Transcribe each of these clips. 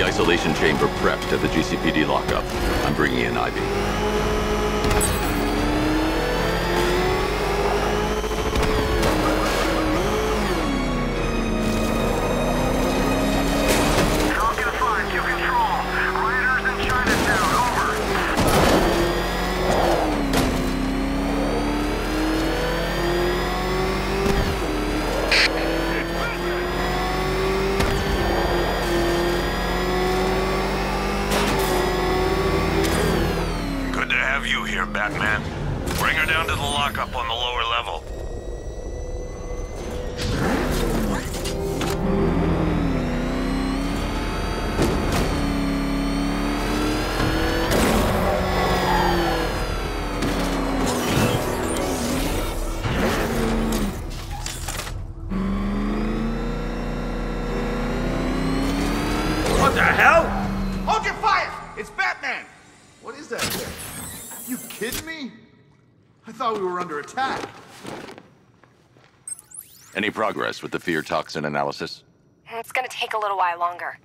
the isolation chamber prepped at the GCPD lockup. I'm bringing in Ivy. Batman. Bring her down to the lockup on the lower level. What the hell? Hold your fire! It's Batman! What is that? You kidding me? I thought we were under attack. Any progress with the fear toxin analysis? It's gonna take a little while longer.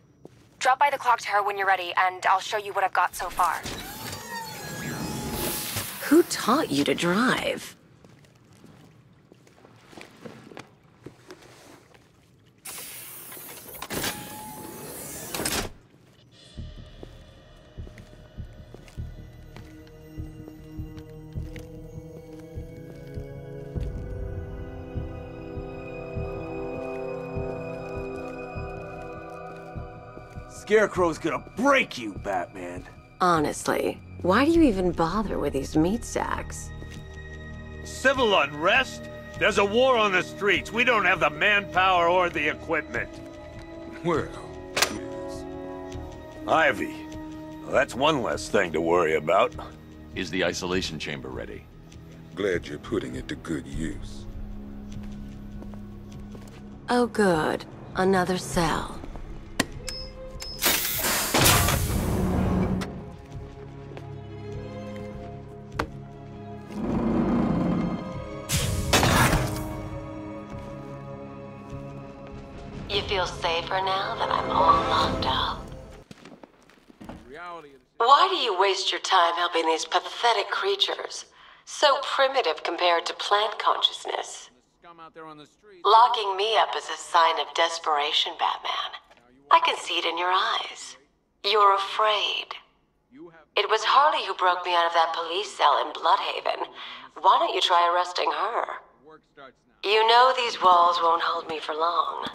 Drop by the clock tower when you're ready, and I'll show you what I've got so far. Who taught you to drive? Scarecrow's gonna break you, Batman. Honestly, why do you even bother with these meat sacks? Civil unrest? There's a war on the streets. We don't have the manpower or the equipment. Well, yes. Ivy. Well, that's one less thing to worry about. Is the isolation chamber ready? Glad you're putting it to good use. Oh good, another cell. You feel safer now that I'm all locked up? Why do you waste your time helping these pathetic creatures? So primitive compared to plant consciousness. Locking me up is a sign of desperation, Batman. I can see it in your eyes. You're afraid. It was Harley who broke me out of that police cell in Bloodhaven. Why don't you try arresting her? You know these walls won't hold me for long.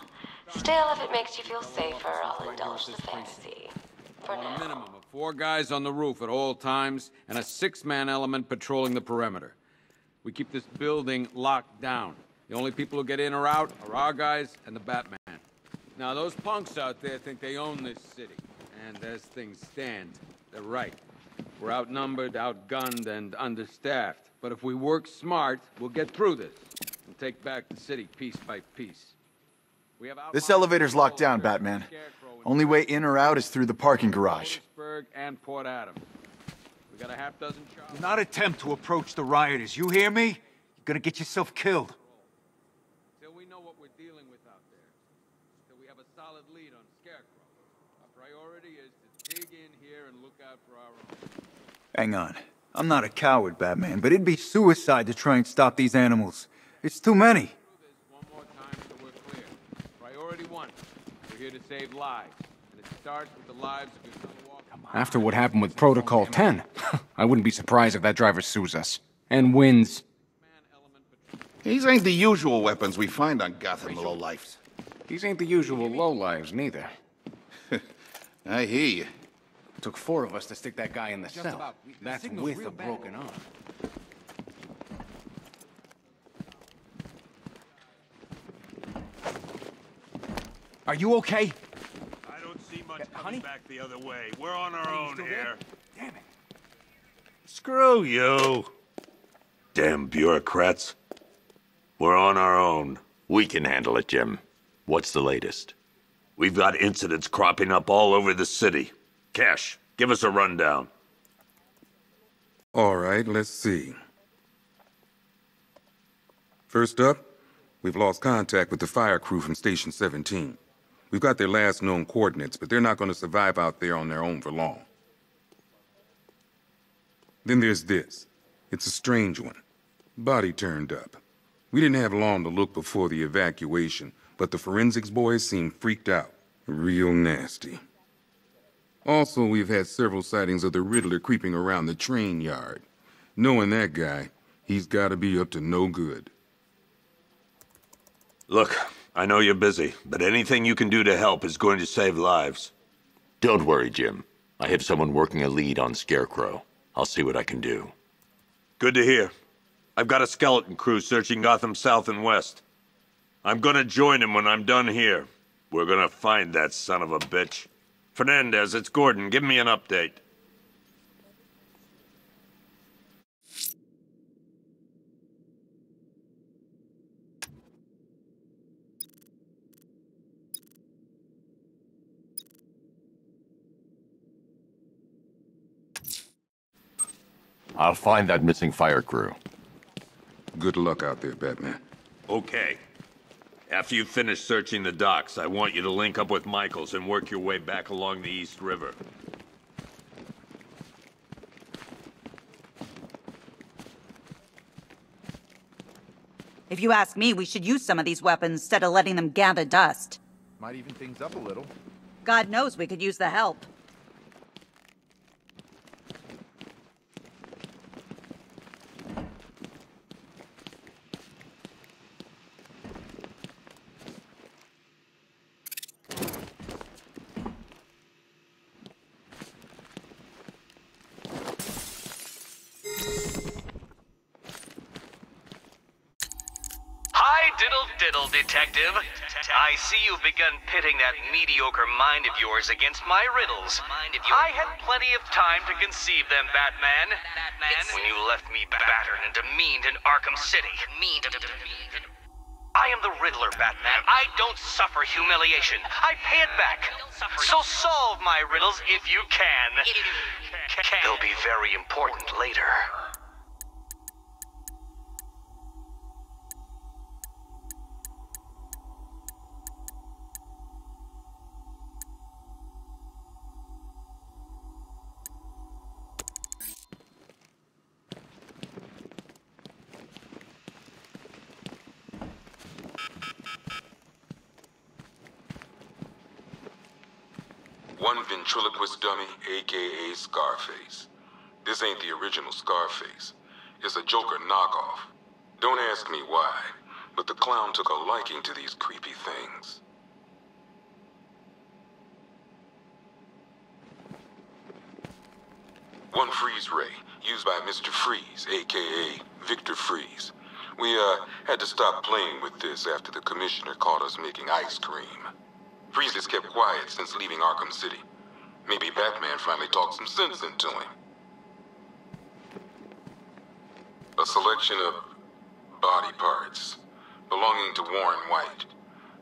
Still, if it makes you feel safer, I'll indulge the fantasy. For now. A minimum of 4 guys on the roof at all times, and a 6-man element patrolling the perimeter. We keep this building locked down. The only people who get in or out are our guys and the Batman. Now, those punks out there think they own this city. And as things stand, they're right. We're outnumbered, outgunned, and understaffed. But if we work smart, we'll get through this and take back the city piece by piece. This elevator's locked down, Batman. Only way in or out is through the parking garage. And Port Adams. We got a half dozen shots. Do not attempt to approach the rioters. You hear me? You're gonna get yourself killed. Till we know what we're dealing with out there. Till we have a solid lead on Scarecrow. Our priority is to dig in here and look out for our own. Hang on. I'm not a coward, Batman, but it'd be suicide to try and stop these animals. It's too many. One more time so we're clear. Priority 1. We're here to save lives. And it starts with the lives of your fellow walkers. After what happened with Protocol 10, I wouldn't be surprised if that driver sues us. And wins. These ain't the usual weapons we find on Gotham lowlifes. These ain't the usual lowlives, neither. I hear you. Took 4 of us to stick that guy in the cell. That's with a broken arm. Are you okay? I don't see much coming back the other way. We're on our own here. Damn it. Screw you. Damn bureaucrats. We're on our own. We can handle it, Jim. What's the latest? We've got incidents cropping up all over the city. Cash, give us a rundown. All right, let's see. First up, we've lost contact with the fire crew from Station 17. We've got their last known coordinates, but they're not going to survive out there on their own for long. Then there's this. It's a strange one. Body turned up. We didn't have long to look before the evacuation, but the forensics boys seemed freaked out. Real nasty. Also, we've had several sightings of the Riddler creeping around the train yard. Knowing that guy, he's got to be up to no good. Look, I know you're busy, but anything you can do to help is going to save lives. Don't worry, Jim. I have someone working a lead on Scarecrow. I'll see what I can do. Good to hear. I've got a skeleton crew searching Gotham South and West. I'm gonna join him when I'm done here. We're gonna find that son of a bitch. Fernandez, it's Gordon. Give me an update. I'll find that missing fire crew. Good luck out there, Batman. Okay. After you finish searching the docks, I want you to link up with Michaels and work your way back along the East River. If you ask me, we should use some of these weapons instead of letting them gather dust. Might even things up a little. God knows we could use the help. Diddle, detective. I see you've begun pitting that mediocre mind of yours against my riddles. I had plenty of time to conceive them, Batman. When you left me battered and demeaned in Arkham City. I am the Riddler, Batman. I don't suffer humiliation. I pay it back. So solve my riddles if you can. They'll be very important later. One ventriloquist dummy, a.k.a. Scarface. This ain't the original Scarface. It's a Joker knockoff. Don't ask me why, but the clown took a liking to these creepy things. One freeze ray, used by Mr. Freeze, a.k.a. Victor Freeze. We, had to stop playing with this after the commissioner caught us making ice cream. Freeze has kept quiet since leaving Arkham City. Maybe Batman finally talked some sense into him. A selection of body parts belonging to Warren White,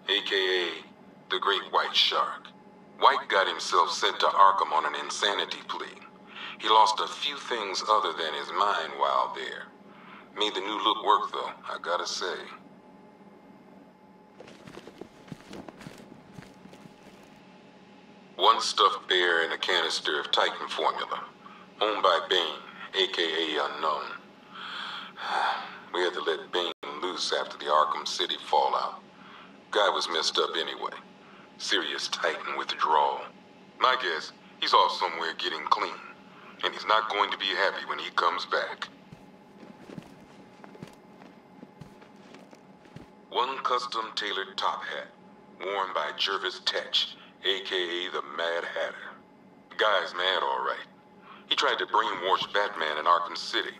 a.k.a. the Great White Shark. White got himself sent to Arkham on an insanity plea. He lost a few things other than his mind while there. Made the new look work, though, I gotta say. One stuffed bear and a canister of Titan formula, owned by Bane, a.k.a. Unknown. We had to let Bane loose after the Arkham City fallout. Guy was messed up anyway. Serious Titan withdrawal. My guess, he's off somewhere getting clean, and he's not going to be happy when he comes back. One custom-tailored top hat, worn by Jervis Tetch, a.k.a. the Mad Hatter. The guy's mad, all right. He tried to brainwash Batman in Arkham City.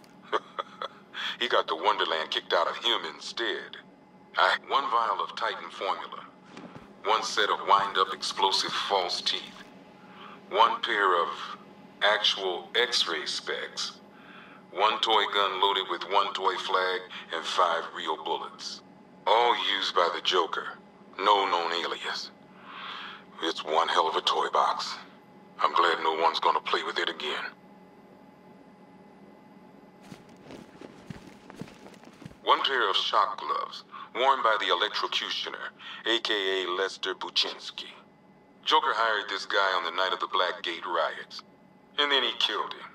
He got the Wonderland kicked out of him instead. One vial of Titan formula. One set of wind-up explosive false teeth. One pair of actual X-ray specs. One toy gun loaded with one toy flag and 5 real bullets. All used by the Joker. No known alias. It's one hell of a toy box. I'm glad no one's gonna play with it again. One pair of shock gloves, worn by the electrocutioner, a.k.a. Lester Buczynski. Joker hired this guy on the night of the Blackgate riots. And then he killed him.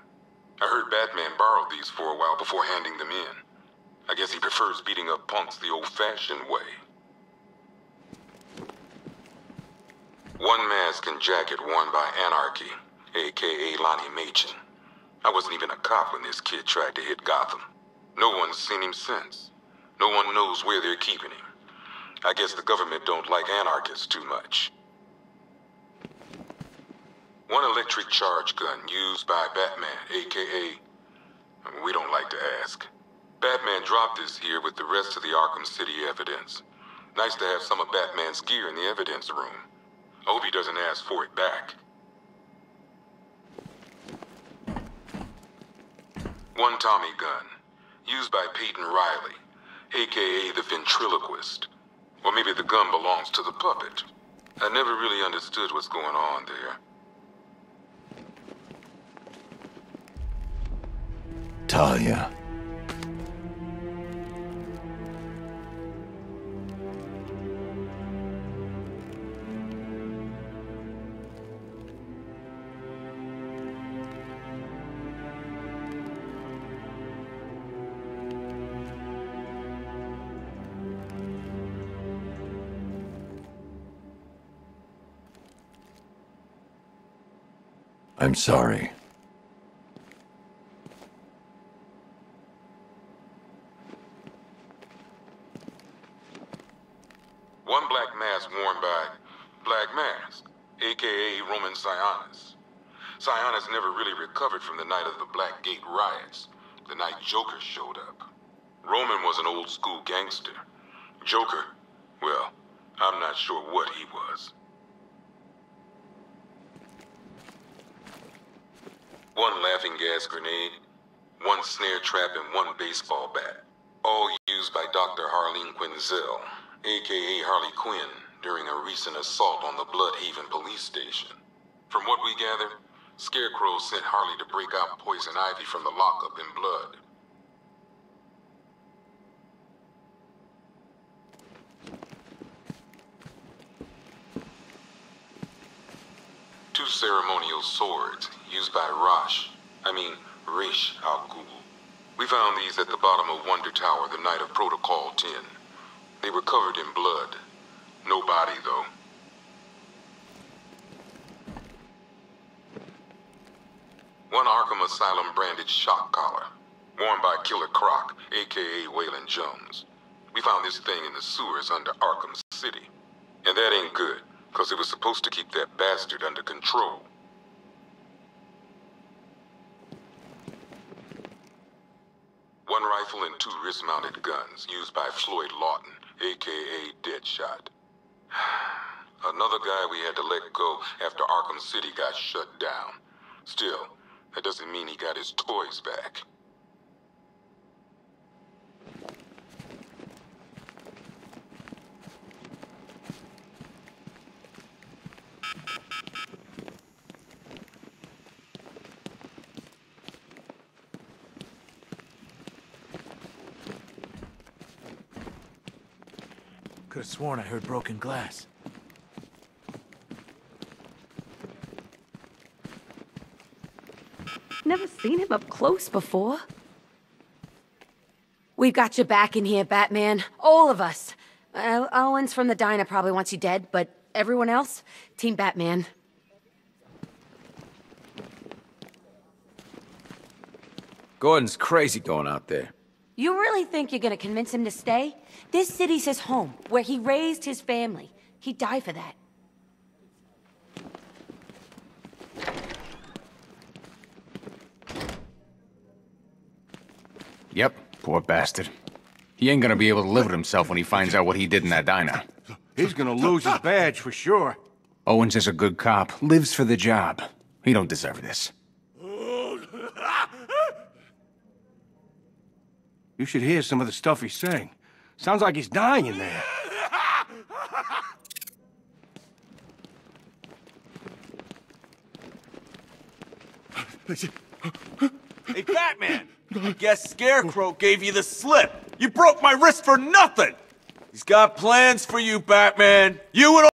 I heard Batman borrowed these for a while before handing them in. I guess he prefers beating up punks the old-fashioned way. One mask and jacket worn by Anarchy, a.k.a. Lonnie Machin. I wasn't even a cop when this kid tried to hit Gotham. No one's seen him since. No one knows where they're keeping him. I guess the government don't like anarchists too much. One electric charge gun used by Batman, a.k.a. we don't like to ask. Batman dropped this here with the rest of the Arkham City evidence. Nice to have some of Batman's gear in the evidence room. I hope he doesn't ask for it back. One Tommy gun, used by Peyton Riley, a.k.a. the ventriloquist. Or maybe the gun belongs to the puppet. I never really understood what's going on there. Talia. I'm sorry. One black mask worn by Black Mask, a.k.a. Roman Sionis. Sionis never really recovered from the night of the Blackgate riots, the night Joker showed up. Roman was an old-school gangster. Joker, well, I'm not sure what he was. One laughing gas grenade, one snare trap, and one baseball bat. All used by Dr. Harleen Quinzel, a.k.a. Harley Quinn, during a recent assault on the Bloodhaven police station. From what we gather, Scarecrow sent Harley to break out Poison Ivy from the lockup in blood. Two ceremonial swords used by Ra's al Ghul. We found these at the bottom of Wonder Tower the night of Protocol 10. They were covered in blood. No body, though. One Arkham Asylum branded shock collar, worn by Killer Croc, a.k.a. Waylon Jones. We found this thing in the sewers under Arkham City. And that ain't good, because it was supposed to keep that bastard under control. One rifle and two wrist-mounted guns used by Floyd Lawton, a.k.a. Deadshot. Another guy we had to let go after Arkham City got shut down. Still, that doesn't mean he got his toys back. Could have sworn I heard broken glass. Never seen him up close before. We've got your back in here, Batman. All of us. Owens from the diner probably wants you dead, but everyone else? Team Batman. Gordon's crazy going out there. You really think you're gonna convince him to stay? This city's his home, where he raised his family. He'd die for that. Yep, poor bastard. He ain't gonna be able to live with himself when he finds out what he did in that diner. He's gonna lose his badge for sure. Owens is a good cop, lives for the job. He don't deserve this. You should hear some of the stuff he's saying. Sounds like he's dying in there. Hey, Batman! I guess Scarecrow gave you the slip. You broke my wrist for nothing! He's got plans for you, Batman. You and